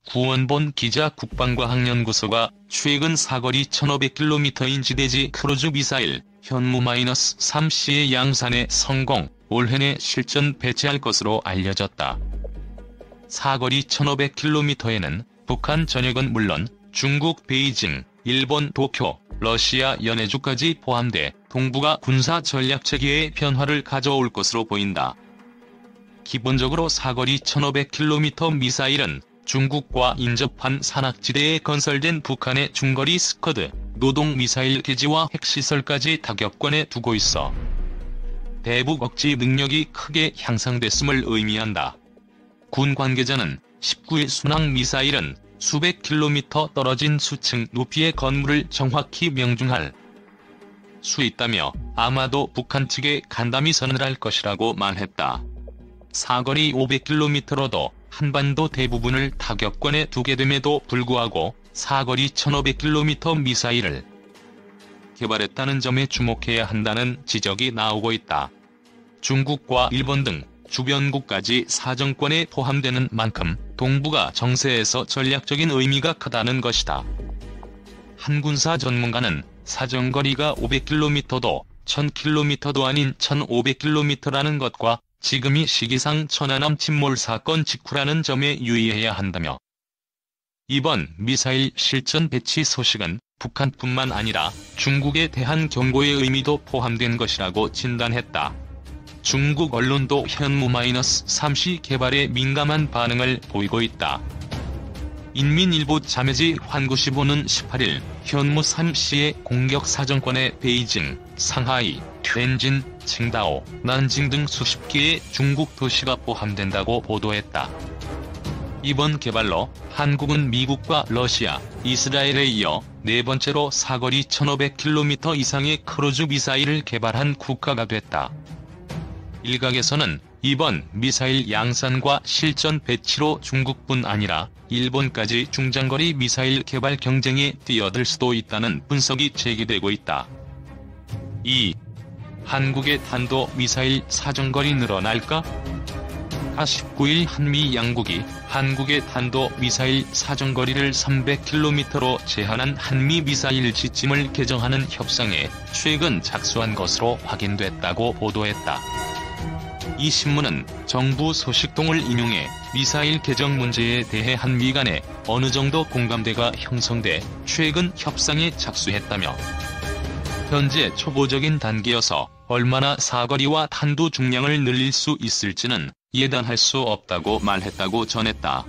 구원본 기자 국방과학연구소가 최근 사거리 1500km인 지대지 크루즈 미사일 현무-3C의 양산에 성공, 올해 내 실전 배치할 것으로 알려졌다. 사거리 1500km에는 북한 전역은 물론 중국 베이징, 일본 도쿄, 러시아 연해주까지 포함돼 동북아 군사 전략체계의 변화를 가져올 것으로 보인다. 기본적으로 사거리 1500km 미사일은 중국과 인접한 산악지대에 건설된 북한의 중거리 스커드, 노동 미사일 기지와 핵시설까지 타격권에 두고 있어 대북 억지 능력이 크게 향상됐음을 의미한다. 군 관계자는 19일 순항 미사일은 수백 킬로미터 떨어진 수층 높이의 건물을 정확히 명중할 수 있다며 아마도 북한 측에 간담이 선언할 것이라고 말했다. 사거리 500km로도 한반도 대부분을 타격권에 두게 됨에도 불구하고 사거리 1500km 미사일을 개발했다는 점에 주목해야 한다는 지적이 나오고 있다. 중국과 일본 등 주변국까지 사정권에 포함되는 만큼 동북아 정세에서 전략적인 의미가 크다는 것이다. 한 군사 전문가는 사정거리가 500km도 1000km도 아닌 1500km라는 것과 지금이 시기상 천안함 침몰 사건 직후라는 점에 유의해야 한다며 이번 미사일 실전 배치 소식은 북한뿐만 아니라 중국에 대한 경고의 의미도 포함된 것이라고 진단했다. 중국 언론도 현무-3C 개발에 민감한 반응을 보이고 있다. 인민일보 자매지 환구시보는 18일 현무-3C의 공격 사정권에 베이징, 상하이, 텐진, 칭다오, 난징 등 수십 개의 중국 도시가 포함된다고 보도했다. 이번 개발로 한국은 미국과 러시아, 이스라엘에 이어 네 번째로 사거리 1500km 이상의 크루즈 미사일을 개발한 국가가 됐다. 일각에서는 이번 미사일 양산과 실전 배치로 중국뿐 아니라 일본까지 중장거리 미사일 개발 경쟁에 뛰어들 수도 있다는 분석이 제기되고 있다. 2. 한국의 탄도미사일 사정거리 늘어날까? 19일 한미 양국이 한국의 탄도미사일 사정거리를 300km로 제한한 한미미사일 지침을 개정하는 협상에 최근 작수한 것으로 확인됐다고 보도했다. 이 신문은 정부 소식통을 인용해 미사일 개정 문제에 대해 한미 간에 어느 정도 공감대가 형성돼 최근 협상에 작수했다며 현재 초보적인 단계여서 얼마나 사거리와 탄두 중량을 늘릴 수 있을지는 예단할 수 없다고 말했다고 전했다.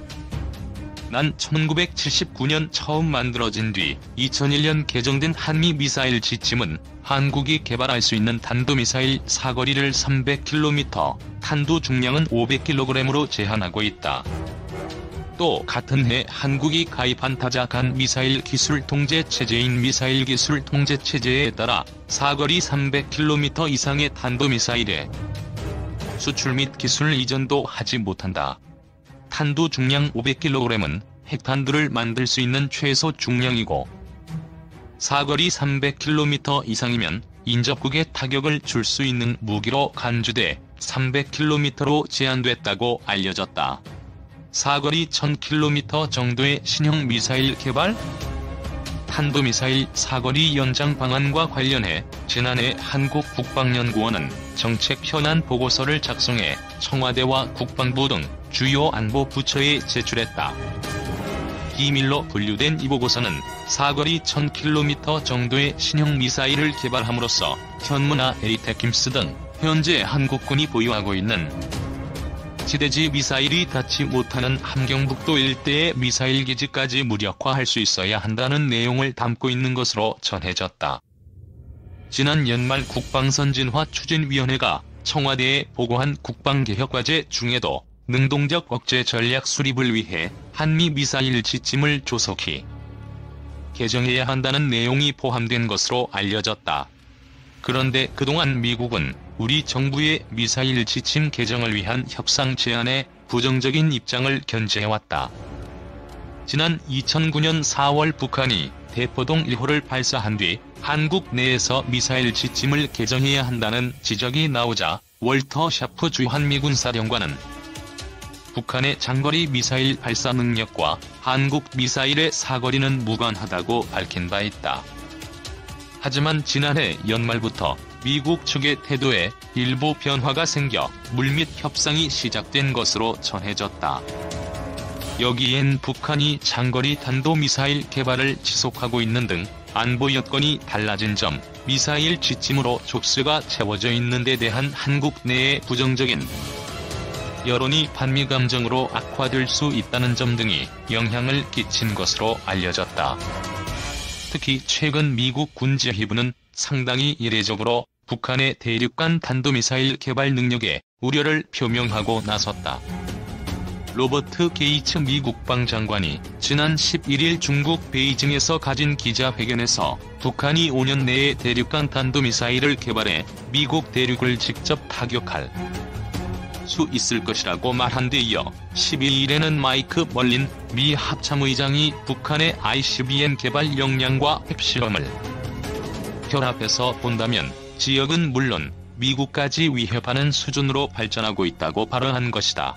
난 1979년 처음 만들어진 뒤 2001년 개정된 한미미사일 지침은 한국이 개발할 수 있는 탄도미사일 사거리를 300km, 탄두 중량은 500kg으로 제한하고 있다. 또 같은 해 한국이 가입한 타자 간 미사일 기술 통제 체제인 미사일 기술 통제 체제에 따라 사거리 300km 이상의 탄도미사일에 수출 및 기술 이전도 하지 못한다. 탄두 중량 500kg은 핵탄두를 만들 수 있는 최소 중량이고 사거리 300km 이상이면 인접국에 타격을 줄 수 있는 무기로 간주돼 300km로 제한됐다고 알려졌다. 사거리 1000km 정도의 신형 미사일 개발? 탄도미사일 사거리 연장 방안과 관련해 지난해 한국국방연구원은 정책 현안 보고서를 작성해 청와대와 국방부 등 주요 안보 부처에 제출했다. 비밀로 분류된 이 보고서는 사거리 1000km 정도의 신형 미사일을 개발함으로써 현무나 에이테킴스 등 현재 한국군이 보유하고 있는 지대지 미사일이 닿지 못하는 함경북도 일대의 미사일 기지까지 무력화할 수 있어야 한다는 내용을 담고 있는 것으로 전해졌다. 지난 연말 국방선진화 추진위원회가 청와대에 보고한 국방개혁과제 중에도 능동적 억제 전략 수립을 위해 한미 미사일 지침을 조속히 개정해야 한다는 내용이 포함된 것으로 알려졌다. 그런데 그동안 미국은 우리 정부의 미사일 지침 개정을 위한 협상 제안에 부정적인 입장을 견지해왔다. 지난 2009년 4월 북한이 대포동 1호를 발사한 뒤 한국 내에서 미사일 지침을 개정해야 한다는 지적이 나오자 월터 샤프 주한미군 사령관은 북한의 장거리 미사일 발사 능력과 한국 미사일의 사거리는 무관하다고 밝힌 바 있다. 하지만 지난해 연말부터 미국 측의 태도에 일부 변화가 생겨 물밑 협상이 시작된 것으로 전해졌다. 여기엔 북한이 장거리 탄도미사일 개발을 지속하고 있는 등 안보 여건이 달라진 점, 미사일 지침으로 족쇄가 채워져 있는 데 대한 한국 내의 부정적인 여론이 반미 감정으로 악화될 수 있다는 점 등이 영향을 끼친 것으로 알려졌다. 특히 최근 미국 군지휘부는 상당히 이례적으로 북한의 대륙간 탄도미사일 개발 능력에 우려를 표명하고 나섰다. 로버트 게이츠 미 국방장관이 지난 11일 중국 베이징에서 가진 기자회견에서 북한이 5년 내에 대륙간 탄도미사일을 개발해 미국 대륙을 직접 타격할 수 있을 것이라고 말한 데 이어 12일에는 마이크 멀린 미 합참의장이 북한의 ICBM 개발 역량과 핵실험을 결합해서 본다면 지역은 물론 미국까지 위협하는 수준으로 발전하고 있다고 발언한 것이다.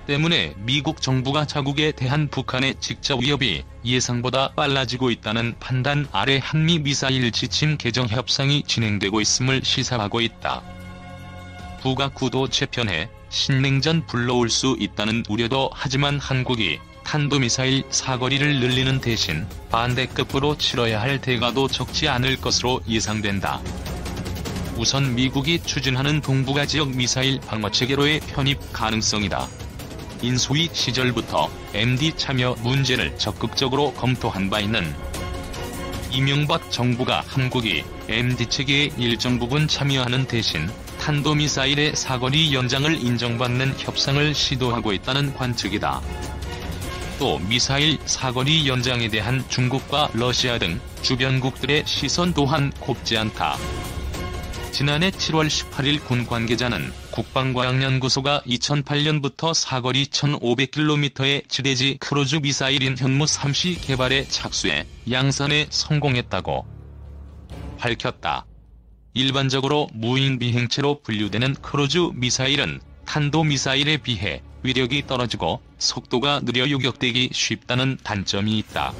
때문에 미국 정부가 자국에 대한 북한의 직접 위협이 예상보다 빨라지고 있다는 판단 아래 한미 미사일 지침 개정 협상이 진행되고 있음을 시사하고 있다. 북아구도 재편해 신냉전 불러올 수 있다는 우려도 하지만 한국이 탄도미사일 사거리를 늘리는 대신 반대급부로 치러야 할 대가도 적지 않을 것으로 예상된다. 우선 미국이 추진하는 동북아 지역 미사일 방어체계로의 편입 가능성이다. 인수위 시절부터 MD 참여 문제를 적극적으로 검토한 바 있는 이명박 정부가 한국이 MD 체계의 일정 부분 참여하는 대신 탄도미사일의 사거리 연장을 인정받는 협상을 시도하고 있다는 관측이다. 또 미사일 사거리 연장에 대한 중국과 러시아 등 주변국들의 시선 또한 곱지 않다. 지난해 7월 18일 군 관계자는 국방과학연구소가 2008년부터 사거리 1500km의 지대지 크루즈 미사일인 현무3C 개발에 착수해 양산에 성공했다고 밝혔다. 일반적으로 무인 비행체로 분류되는 크루즈 미사일은 탄도미사일에 비해 위력이 떨어지고 속도가 느려 요격되기 쉽다는 단점이 있다.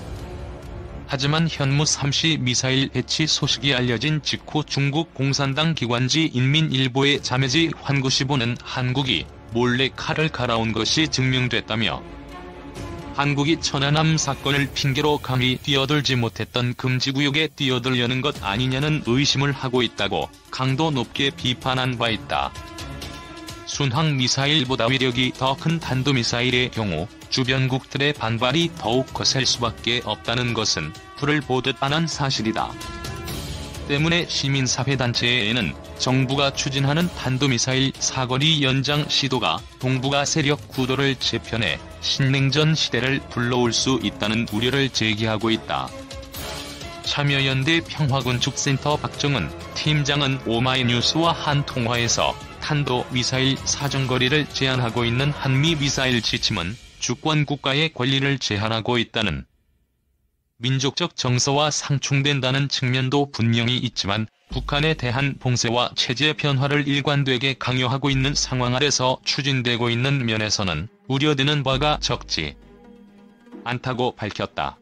하지만 현무3C 미사일 배치 소식이 알려진 직후 중국 공산당 기관지 인민일보의 자매지 환구시보는 한국이 몰래 칼을 갈아온 것이 증명됐다며 한국이 천안함 사건을 핑계로 감히 뛰어들지 못했던 금지구역에 뛰어들려는 것 아니냐는 의심을 하고 있다고 강도 높게 비판한 바 있다. 순항미사일보다 위력이 더 큰 탄도미사일의 경우 주변국들의 반발이 더욱 거셀 수밖에 없다는 것은 불을 보듯 뻔한 사실이다. 때문에 시민사회단체에는 정부가 추진하는 탄도미사일 사거리 연장 시도가 동북아 세력 구도를 재편해 신냉전 시대를 불러올 수 있다는 우려를 제기하고 있다. 참여연대 평화건축센터 박정은 팀장은 오마이뉴스와 한 통화에서 탄도미사일 사정거리를 제한하고 있는 한미 미사일 지침은 주권 국가의 권리를 제한하고 있다는 민족적 정서와 상충된다는 측면도 분명히 있지만 북한에 대한 봉쇄와 체제 변화를 일관되게 강요하고 있는 상황 아래서 추진되고 있는 면에서는 우려되는 바가 적지 않다고 밝혔다.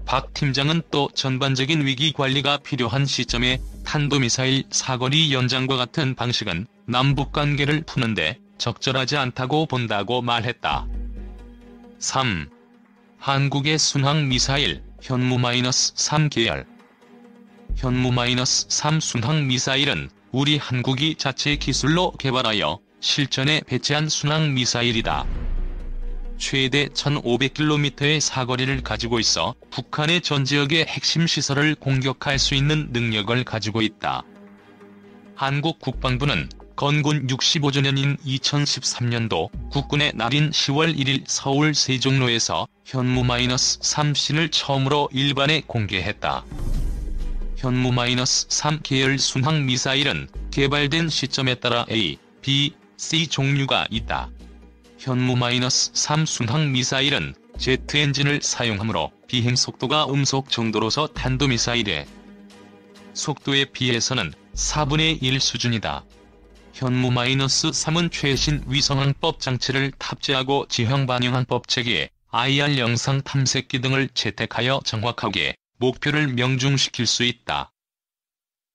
박 팀장은 또 전반적인 위기 관리가 필요한 시점에 탄도미사일 사거리 연장과 같은 방식은 남북관계를 푸는데 적절하지 않다고 본다고 말했다. 3. 한국의 순항미사일 현무-3 계열. 현무-3 순항미사일은 우리 한국이 자체 기술로 개발하여 실전에 배치한 순항미사일이다. 최대 1500km의 사거리를 가지고 있어 북한의 전 지역의 핵심 시설을 공격할 수 있는 능력을 가지고 있다. 한국 국방부는 건군 65주년인 2013년도 국군의 날인 10월 1일 서울 세종로에서 현무-3C를 처음으로 일반에 공개했다. 현무-3 계열 순항미사일은 개발된 시점에 따라 A, B, C 종류가 있다. 현무-3 순항미사일은 제트 엔진을 사용하므로 비행속도가 음속 정도로서 탄도미사일의 속도에 비해서는 4분의 1 수준이다. 현무-3은 최신 위성항법 장치를 탑재하고 지형 반영항법 체계, IR 영상 탐색기 등을 채택하여 정확하게 목표를 명중시킬 수 있다.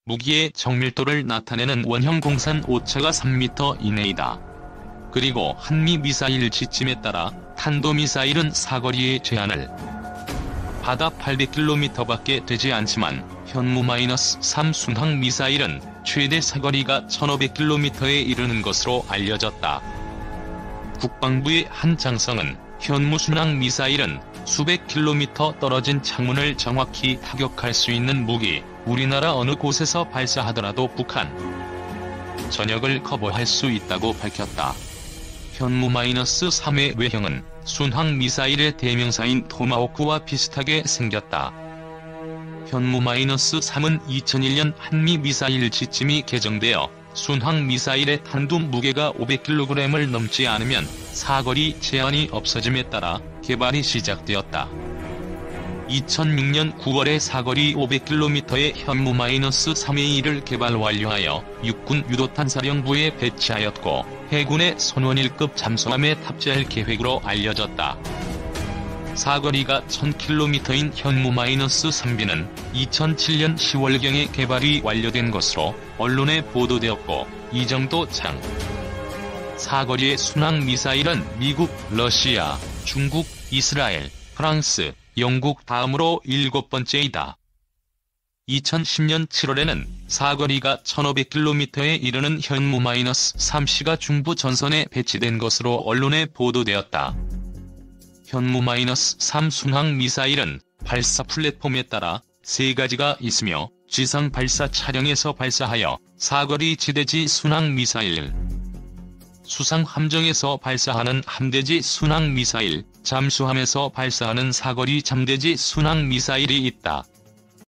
무기의 정밀도를 나타내는 원형 공산 오차가 3m 이내이다. 그리고 한미 미사일 지침에 따라 탄도미사일은 사거리의 제한을 받아 800km밖에 되지 않지만 현무-3 순항 미사일은 최대 사거리가 1500km에 이르는 것으로 알려졌다. 국방부의 한 장성은 현무 순항 미사일은 수백 킬로미터 떨어진 창문을 정확히 타격할 수 있는 무기, 우리나라 어느 곳에서 발사하더라도 북한 전역을 커버할 수 있다고 밝혔다. 현무-3의 외형은 순항 미사일의 대명사인 토마호크와 비슷하게 생겼다. 현무-3은 2001년 한미 미사일 지침이 개정되어 순항 미사일의 탄두 무게가 500kg을 넘지 않으면 사거리 제한이 없어짐에 따라 개발이 시작되었다. 2006년 9월에 사거리 500km의 현무-3A를 개발 완료하여 육군 유도탄사령부에 배치하였고 해군의 손원 1급 잠수함에 탑재할 계획으로 알려졌다. 사거리가 1000km인 현무-3B는 2007년 10월경에 개발이 완료된 것으로 언론에 보도되었고 이 정도 사거리의 순항 미사일은 미국, 러시아, 중국, 이스라엘, 프랑스, 영국 다음으로 7번째이다. 2010년 7월에는 사거리가 1500km에 이르는 현무-3C가 중부 전선에 배치된 것으로 언론에 보도되었다. 현무-3 순항 미사일은 발사 플랫폼에 따라 3가지가 있으며 지상 발사 차량에서 발사하여 사거리 지대지 순항 미사일, 수상 함정에서 발사하는 함대지 순항 미사일, 잠수함에서 발사하는 사거리 잠대지 순항 미사일이 있다.